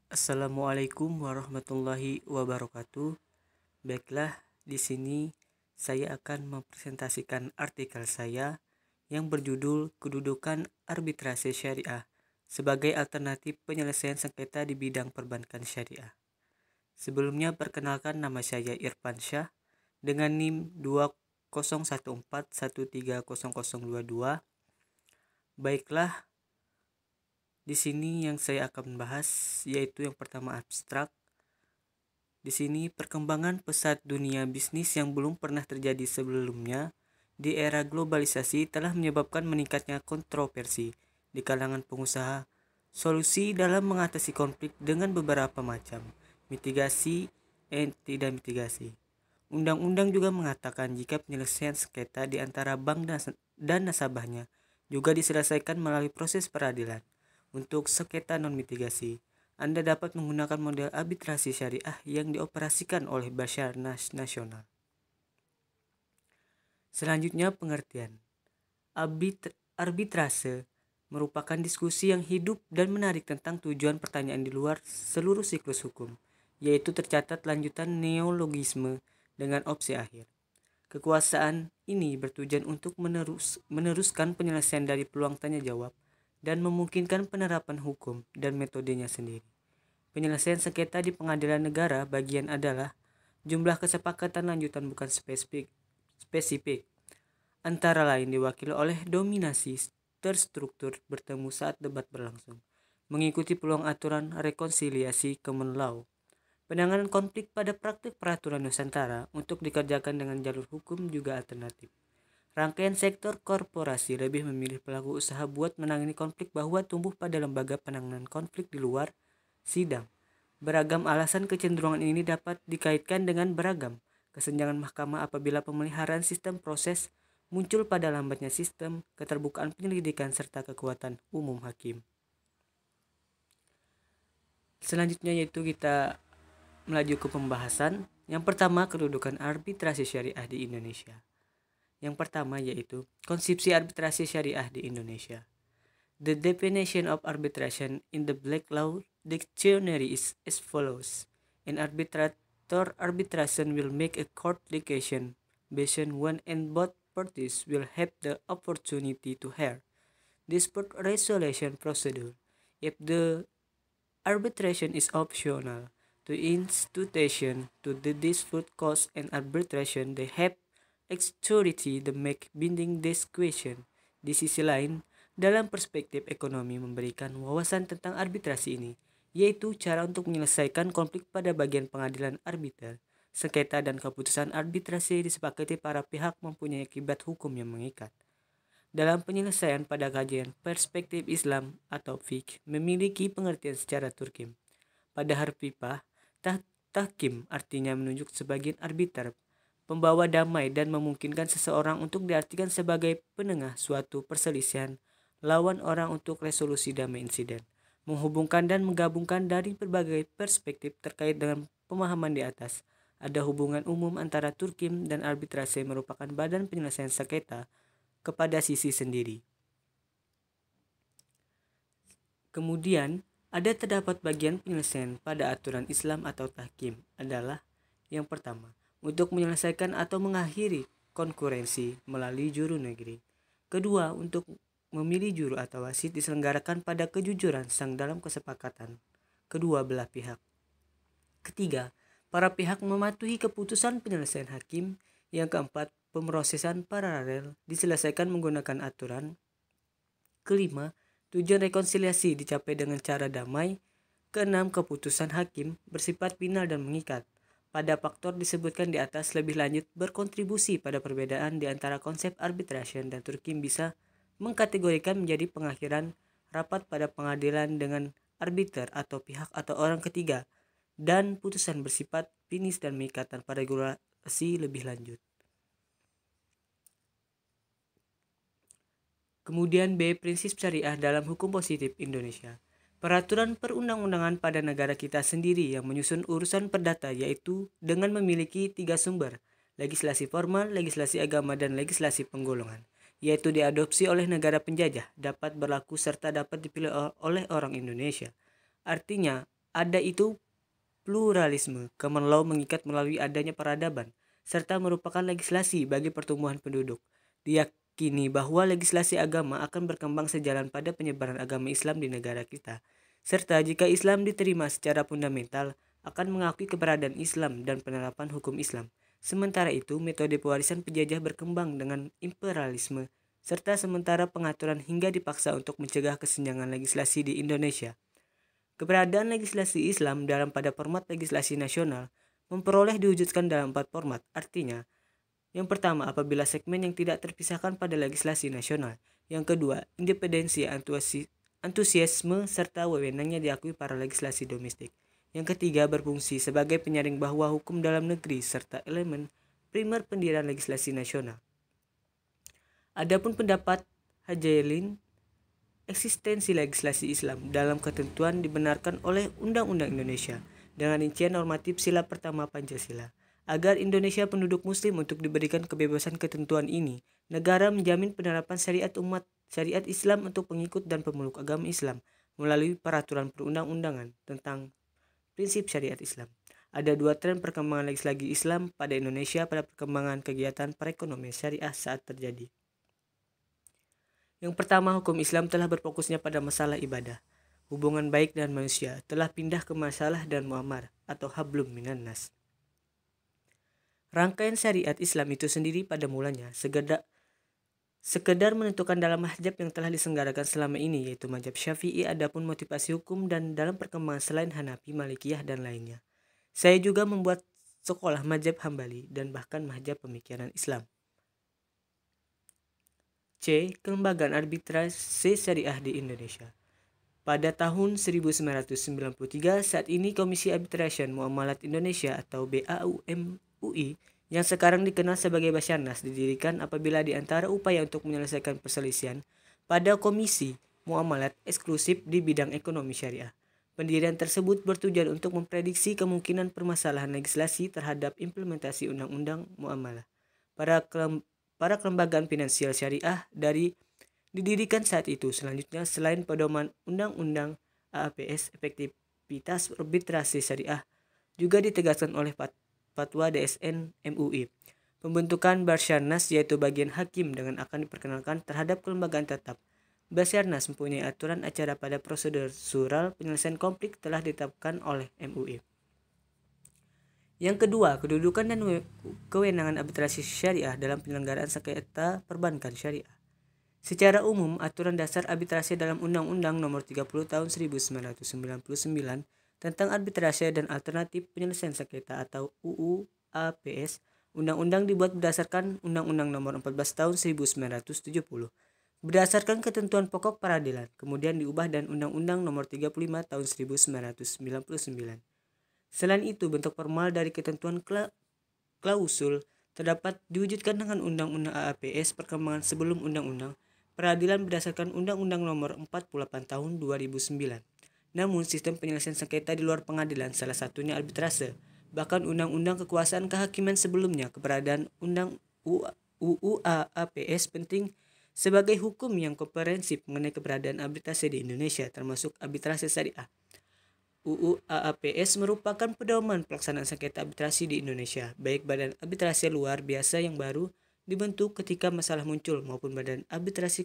Assalamualaikum warahmatullahi wabarakatuh. Baiklah, di sini saya akan mempresentasikan artikel saya yang berjudul Kedudukan Arbitrase Syariah sebagai alternatif penyelesaian sengketa di bidang perbankan syariah. Sebelumnya perkenalkan, nama saya Irfan Syah dengan NIM 2014130022. Baiklah, di sini yang saya akan bahas yaitu yang pertama abstrak. Di sini perkembangan pesat dunia bisnis yang belum pernah terjadi sebelumnya di era globalisasi telah menyebabkan meningkatnya kontroversi di kalangan pengusaha. Solusi dalam mengatasi konflik dengan beberapa macam, mitigasi dan tidak mitigasi. Undang-undang juga mengatakan jika penyelesaian sengketa di antara bank dan nasabahnya juga diselesaikan melalui proses peradilan. Untuk sengketa non-mitigasi, Anda dapat menggunakan model arbitrasi syariah yang dioperasikan oleh Basarnas Nasional. Selanjutnya pengertian. Arbitrase merupakan diskusi yang hidup dan menarik tentang tujuan pertanyaan di luar seluruh siklus hukum, yaitu tercatat lanjutan neologisme dengan opsi akhir. Kekuasaan ini bertujuan untuk meneruskan penyelesaian dari peluang tanya jawab dan memungkinkan penerapan hukum dan metodenya sendiri. Penyelesaian sengketa di pengadilan negara bagian adalah jumlah kesepakatan lanjutan bukan spesifik, antara lain diwakili oleh dominasi terstruktur bertemu saat debat berlangsung, mengikuti peluang aturan rekonsiliasi common law. Penanganan konflik pada praktik peraturan Nusantara untuk dikerjakan dengan jalur hukum juga alternatif. Rangkaian sektor korporasi lebih memilih pelaku usaha buat menangani konflik bahwa tumbuh pada lembaga penanganan konflik di luar sidang. Beragam alasan kecenderungan ini dapat dikaitkan dengan beragam kesenjangan mahkamah apabila pemeliharaan sistem proses muncul pada lambatnya sistem, keterbukaan penyelidikan, serta kekuatan umum hakim. Selanjutnya yaitu kita melaju ke pembahasan. Yang pertama, kedudukan arbitrasi syariah di Indonesia. Yang pertama yaitu konsepsi arbitrasi syariah di Indonesia. The definition of arbitration in the Black Law Dictionary is as follows. An arbitrator arbitration will make a court litigation based on one and both parties will have the opportunity to hear dispute resolution procedure. If the arbitration is optional to institution to the dispute cause and arbitration, they have authority to make binding this question. Di sisi lain, dalam perspektif ekonomi memberikan wawasan tentang arbitrasi ini, yaitu cara untuk menyelesaikan konflik pada bagian pengadilan arbiter. Sengketa dan keputusan arbitrasi disepakati para pihak mempunyai akibat hukum yang mengikat. Dalam penyelesaian pada kajian perspektif Islam atau fiqh memiliki pengertian secara turkim. Pada harfiah, tahkim artinya menunjuk sebagian arbiter, pembawa damai dan memungkinkan seseorang untuk diartikan sebagai penengah suatu perselisihan lawan orang untuk resolusi damai insiden, menghubungkan dan menggabungkan dari berbagai perspektif terkait dengan pemahaman di atas. Ada hubungan umum antara turkim dan arbitrase merupakan badan penyelesaian sengketa kepada sisi sendiri. Kemudian, terdapat bagian penyelesaian pada aturan Islam atau tahkim adalah yang pertama, untuk menyelesaikan atau mengakhiri konkurensi melalui juru negeri. Kedua, untuk memilih juru atau wasit diselenggarakan pada kejujuran sang dalam kesepakatan kedua belah pihak. Ketiga, para pihak mematuhi keputusan penyelesaian hakim. Yang keempat, pemrosesan paralel diselesaikan menggunakan aturan. Kelima, tujuan rekonsiliasi dicapai dengan cara damai. Keenam, keputusan hakim bersifat final dan mengikat. Pada faktor disebutkan di atas lebih lanjut berkontribusi pada perbedaan di antara konsep arbitration dan turkim bisa mengkategorikan menjadi pengakhiran rapat pada pengadilan dengan arbiter atau pihak atau orang ketiga dan putusan bersifat finis dan mengikat tanpa regulasi lebih lanjut. Kemudian B. Prinsip syariah dalam hukum positif Indonesia. Peraturan perundang-undangan pada negara kita sendiri yang menyusun urusan perdata yaitu dengan memiliki 3 sumber, legislasi formal, legislasi agama, dan legislasi penggolongan, yaitu diadopsi oleh negara penjajah, dapat berlaku serta dapat dipilih oleh orang Indonesia. Artinya, ada itu pluralisme. Common law mengikat melalui adanya peradaban, serta merupakan legislasi bagi pertumbuhan penduduk. Diyakini bahwa legislasi agama akan berkembang sejalan pada penyebaran agama Islam di negara kita. Serta jika Islam diterima secara fundamental, akan mengakui keberadaan Islam dan penerapan hukum Islam. Sementara itu, metode pewarisan penjajah berkembang dengan imperialisme, serta sementara pengaturan hingga dipaksa untuk mencegah kesenjangan legislasi di Indonesia. Keberadaan legislasi Islam dalam pada format legislasi nasional memperoleh diwujudkan dalam 4 format. Artinya, yang pertama apabila segmen yang tidak terpisahkan pada legislasi nasional. Yang kedua, independensi, antusiasme serta wewenangnya diakui para legislasi domestik. Yang ketiga, berfungsi sebagai penyaring bahwa hukum dalam negeri serta elemen primer pendirian legislasi nasional. Adapun pendapat Hajailin, eksistensi legislasi Islam dalam ketentuan dibenarkan oleh Undang-Undang Indonesia dengan rincian normatif sila pertama Pancasila. Agar Indonesia penduduk muslim untuk diberikan kebebasan ketentuan ini, negara menjamin penerapan syariat Islam untuk pengikut dan pemeluk agama Islam melalui peraturan perundang-undangan tentang prinsip syariat Islam. Ada 2 tren perkembangan legislasi Islam pada Indonesia pada perkembangan kegiatan perekonomian syariah saat terjadi. Yang pertama, hukum Islam telah berfokusnya pada masalah ibadah. Hubungan baik dan manusia telah pindah ke masalah dan muamalah atau hablum minan nas. Rangkaian syariat Islam itu sendiri pada mulanya sekedar menentukan dalam mazhab yang telah diselenggarakan selama ini, yaitu mazhab Syafi'i. Adapun motivasi hukum dan dalam perkembangan selain Hanafi, Malikiyah dan lainnya. Saya juga membuat sekolah mazhab Hambali dan bahkan mazhab pemikiran Islam. C. Kelembagaan arbitrase syariah di Indonesia. Pada tahun 1993, saat ini Komisi Arbitration Muamalat Indonesia atau BAUMUI yang sekarang dikenal sebagai Basarnas didirikan apabila di antara upaya untuk menyelesaikan perselisihan pada Komisi Muamalat eksklusif di bidang ekonomi syariah. Pendirian tersebut bertujuan untuk memprediksi kemungkinan permasalahan legislasi terhadap implementasi Undang-Undang Muamalah. Para kelembagaan finansial syariah didirikan saat itu. Selanjutnya, selain pedoman Undang-Undang AAPS, efektivitas arbitrase syariah juga ditegaskan oleh Fatwa DSN MUI. Pembentukan Basarnas yaitu bagian hakim dengan akan diperkenalkan terhadap kelembagaan tetap. Basarnas mempunyai aturan acara pada prosedural penyelesaian konflik telah ditetapkan oleh MUI. Yang kedua, kedudukan dan kewenangan arbitrasi syariah dalam penyelenggaraan sengketa perbankan syariah. Secara umum, aturan dasar arbitrase dalam Undang-Undang Nomor 30 Tahun 1999 tentang arbitrase dan alternatif penyelesaian sengketa atau UU APS. Undang-undang dibuat berdasarkan Undang-Undang Nomor 14 Tahun 1970 berdasarkan ketentuan pokok peradilan, kemudian diubah dan Undang-Undang Nomor 35 Tahun 1999. Selain itu, bentuk formal dari ketentuan klausul terdapat diwujudkan dengan Undang-Undang AAPS perkembangan sebelum Undang-Undang Peradilan berdasarkan Undang-Undang Nomor 48 Tahun 2009. Namun, sistem penyelesaian sengketa di luar pengadilan salah satunya arbitrase. Bahkan Undang-Undang Kekuasaan Kehakiman sebelumnya, keberadaan UU AAPS penting sebagai hukum yang komprehensif mengenai keberadaan arbitrase di Indonesia, termasuk arbitrase syariah. UU AAPS merupakan pedoman pelaksanaan sengketa arbitrasi di Indonesia, baik badan arbitrase luar biasa yang baru dibentuk ketika masalah muncul maupun badan arbitrasi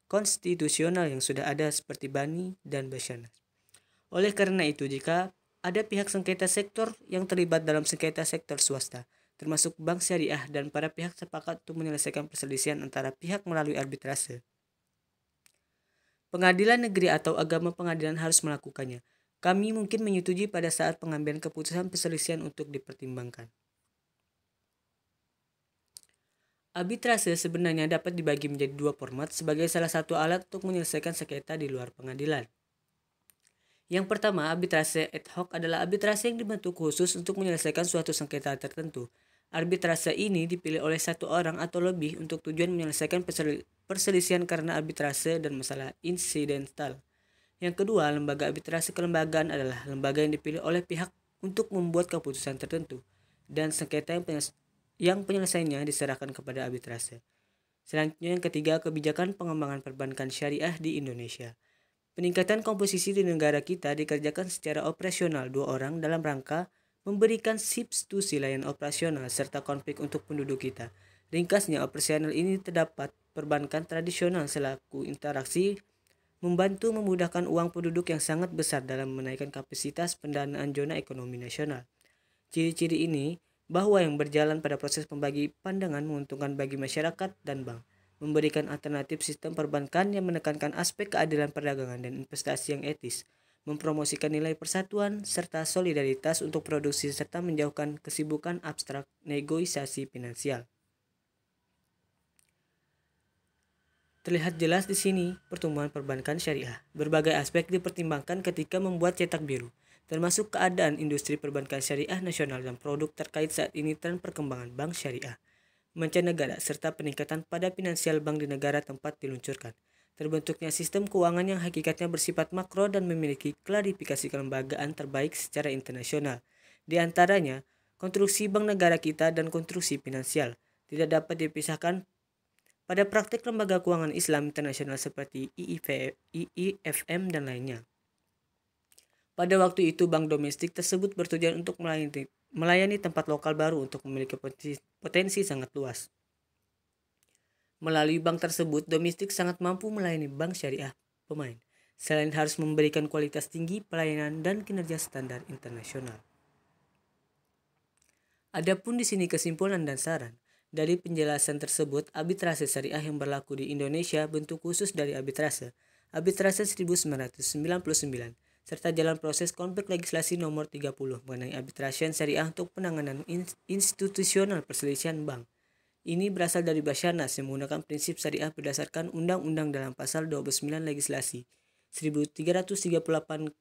konstitusional yang sudah ada seperti BANI dan Basarnas. Oleh karena itu, jika ada pihak sengketa sektor yang terlibat dalam sengketa sektor swasta, termasuk bank syariah, dan para pihak sepakat untuk menyelesaikan perselisihan antara pihak melalui arbitrase, pengadilan negeri atau agama pengadilan harus melakukannya. Kami mungkin menyetujui pada saat pengambilan keputusan perselisihan untuk dipertimbangkan. Arbitrase sebenarnya dapat dibagi menjadi 2 format sebagai salah satu alat untuk menyelesaikan sengketa di luar pengadilan. Yang pertama, arbitrase ad hoc adalah arbitrase yang dibentuk khusus untuk menyelesaikan suatu sengketa tertentu. Arbitrase ini dipilih oleh satu orang atau lebih untuk tujuan menyelesaikan perselisihan karena arbitrase dan masalah insidental. Yang kedua, lembaga arbitrase kelembagaan adalah lembaga yang dipilih oleh pihak untuk membuat keputusan tertentu dan sengketa yang penyelesaiannya diserahkan kepada arbitrase. Selanjutnya, yang ketiga, kebijakan pengembangan perbankan syariah di Indonesia. Peningkatan komposisi di negara kita dikerjakan secara operasional 2 orang dalam rangka memberikan substitusi layanan operasional serta konflik untuk penduduk kita. Ringkasnya, operasional ini terdapat perbankan tradisional selaku interaksi membantu memudahkan uang penduduk yang sangat besar dalam menaikkan kapasitas pendanaan zona ekonomi nasional. Ciri-ciri ini bahwa yang berjalan pada proses pembagi pandangan menguntungkan bagi masyarakat dan bank, memberikan alternatif sistem perbankan yang menekankan aspek keadilan perdagangan dan investasi yang etis, mempromosikan nilai persatuan serta solidaritas untuk produksi serta menjauhkan kesibukan abstrak negosiasi finansial. Terlihat jelas di sini pertumbuhan perbankan syariah. Berbagai aspek dipertimbangkan ketika membuat cetak biru, termasuk keadaan industri perbankan syariah nasional dan produk terkait saat ini tren perkembangan bank syariah mancanegara serta peningkatan pada finansial bank di negara tempat diluncurkan. Terbentuknya sistem keuangan yang hakikatnya bersifat makro dan memiliki klarifikasi kelembagaan terbaik secara internasional. Di antaranya, konstruksi bank negara kita dan konstruksi finansial tidak dapat dipisahkan pada praktik lembaga keuangan Islam internasional seperti IIFM dan lainnya. Pada waktu itu, bank domestik tersebut bertujuan untuk melayani tempat lokal baru untuk memiliki potensi sangat luas. Melalui bank tersebut, domestik sangat mampu melayani bank syariah pemain, selain harus memberikan kualitas tinggi pelayanan dan kinerja standar internasional. Adapun di sini kesimpulan dan saran. Dari penjelasan tersebut, arbitrase syariah yang berlaku di Indonesia bentuk khusus dari arbitrase 1999, serta jalan proses konflik legislasi nomor 30 mengenai arbitrase syariah untuk penanganan institusional perselisihan bank. Ini berasal dari Basarnas yang menggunakan prinsip syariah berdasarkan undang-undang dalam pasal 29 legislasi 1338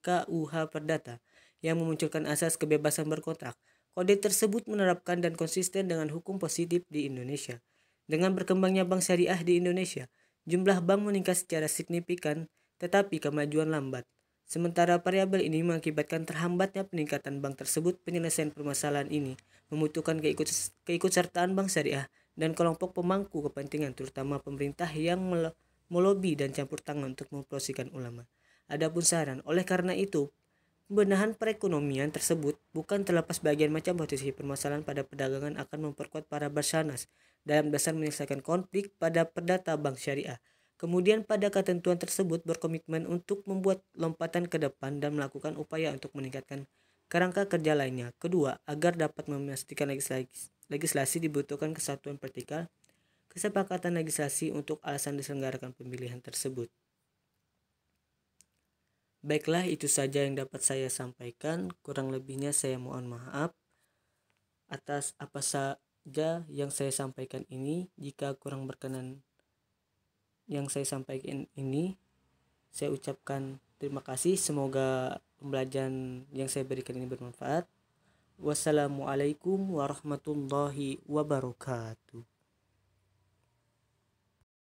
KUH Perdata yang memunculkan asas kebebasan berkontrak. Kode tersebut menerapkan dan konsisten dengan hukum positif di Indonesia. Dengan berkembangnya bank syariah di Indonesia, jumlah bank meningkat secara signifikan, tetapi kemajuan lambat. Sementara variabel ini mengakibatkan terhambatnya peningkatan bank tersebut. Penyelesaian permasalahan ini membutuhkan keikutsertaan bank syariah dan kelompok pemangku kepentingan, terutama pemerintah yang melobi dan campur tangan untuk mempromosikan ulama. Adapun saran, oleh karena itu, pembenahan perekonomian tersebut bukan terlepas bagian macam posisi permasalahan pada perdagangan akan memperkuat para Basarnas dalam dasar menyelesaikan konflik pada perdata bank syariah. Kemudian pada ketentuan tersebut berkomitmen untuk membuat lompatan ke depan dan melakukan upaya untuk meningkatkan kerangka kerja lainnya. Kedua, agar dapat memastikan legislasi dibutuhkan kesatuan vertikal, kesepakatan legislasi untuk alasan diselenggarakan pemilihan tersebut. Baiklah, itu saja yang dapat saya sampaikan. Kurang lebihnya saya mohon maaf atas apa saja yang saya sampaikan ini. Jika kurang berkenan yang saya sampaikan ini, saya ucapkan terima kasih. Semoga pembelajaran yang saya berikan ini bermanfaat. Wassalamualaikum warahmatullahi wabarakatuh.